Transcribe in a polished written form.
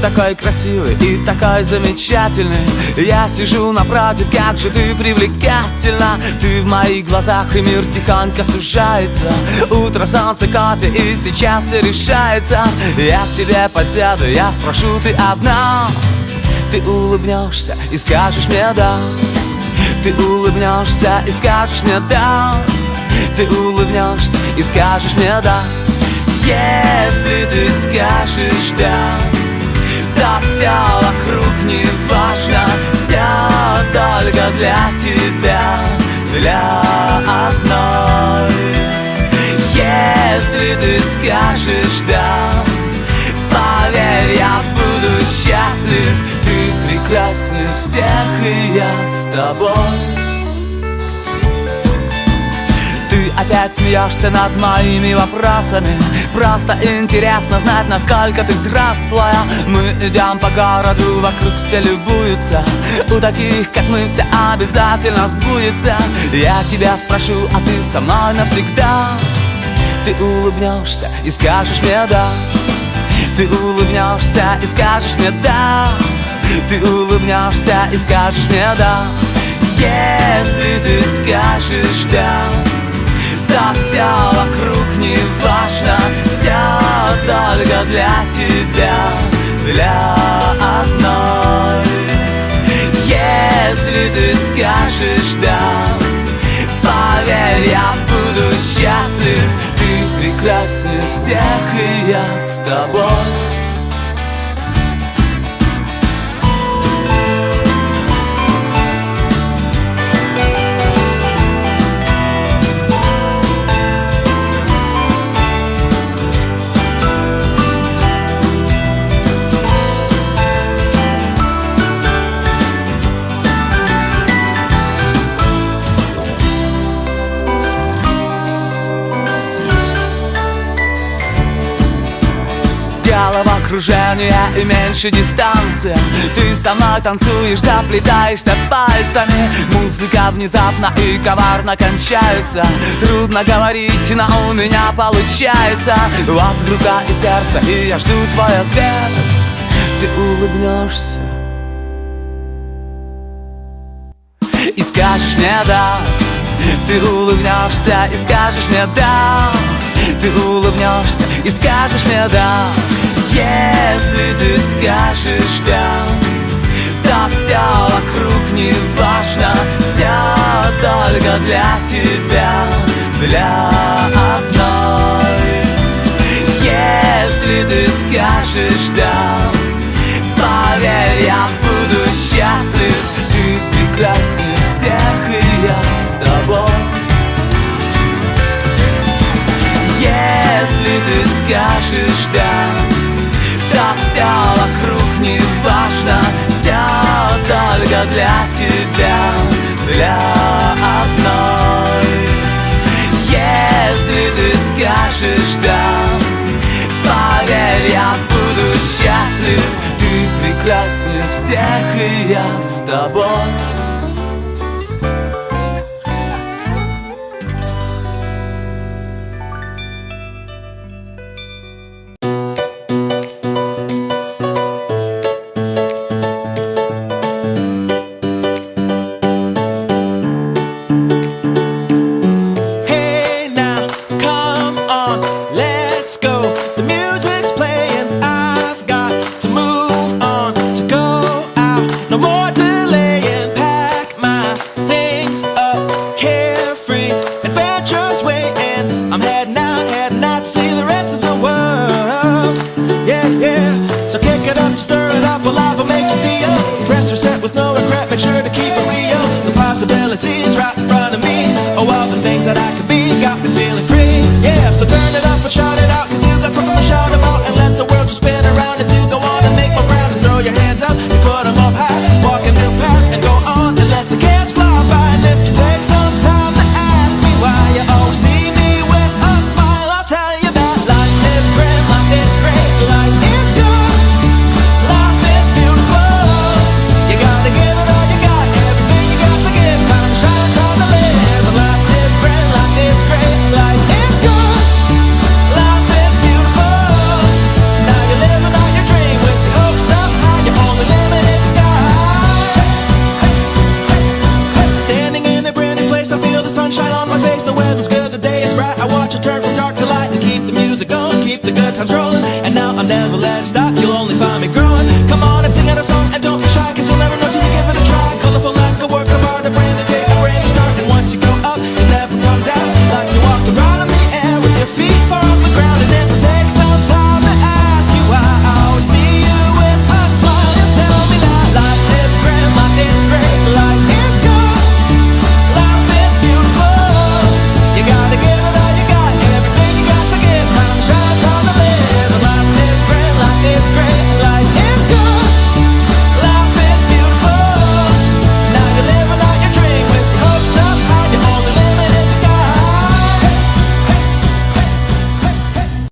такой красивый и такой замечательный. Я сижу напротив, как же ты привлекательна. Ты в моих глазах, и мир тихонько сужается. Утро, солнце, кофе, и сейчас все решается. Я к тебе подсяду, я спрошу, ты одна. Ты улыбнешься и скажешь мне да. Ты улыбнешься и скажешь мне да. Ты улыбнешься и скажешь мне да. Если ты скажешь да, то все вокруг не важно. Все только для тебя, для одной. Если ты скажешь да, поверь, я буду счастлив. Ты прекраснее всех, и я с тобой. Ты опять смеешься над моими вопросами. Просто интересно знать, насколько ты взрослая. Мы идем по городу, вокруг все любуются. У таких, как мы, все обязательно сбудется. Я тебя спрошу, а ты со мной навсегда. Ты улыбнешься и скажешь мне да. Ты улыбнешься и скажешь мне да. Ты улыбнешься и скажешь мне да. Если ты скажешь да, то все вокруг не важно. Все только для тебя, для одной. Если ты скажешь да, поверь, я буду счастлив. Ты прекраснее всех, и я с тобой. Головокружение и меньше дистанция. Ты со мной танцуешь, заплетаешься пальцами. Музыка внезапно и коварно кончается. Трудно говорить, но у меня получается. Вот рука и сердце, и я жду твой ответ. Ты улыбнешься и скажешь мне да. Ты улыбнешься и скажешь мне да. Ты улыбнешься и скажешь мне да. Если ты скажешь да, то все вокруг не важно. Все только для тебя, для одной. Если ты скажешь да, поверь, я буду счастлив. Ты прекраснее всех, и я с тобой. Если ты скажешь да, то все вокруг не важно. Все только для тебя, для одной. Если ты скажешь да, поверь, я буду счастлив. Ты прекраснее всех, и я с тобой. Right in front of me. Oh, all the things that I could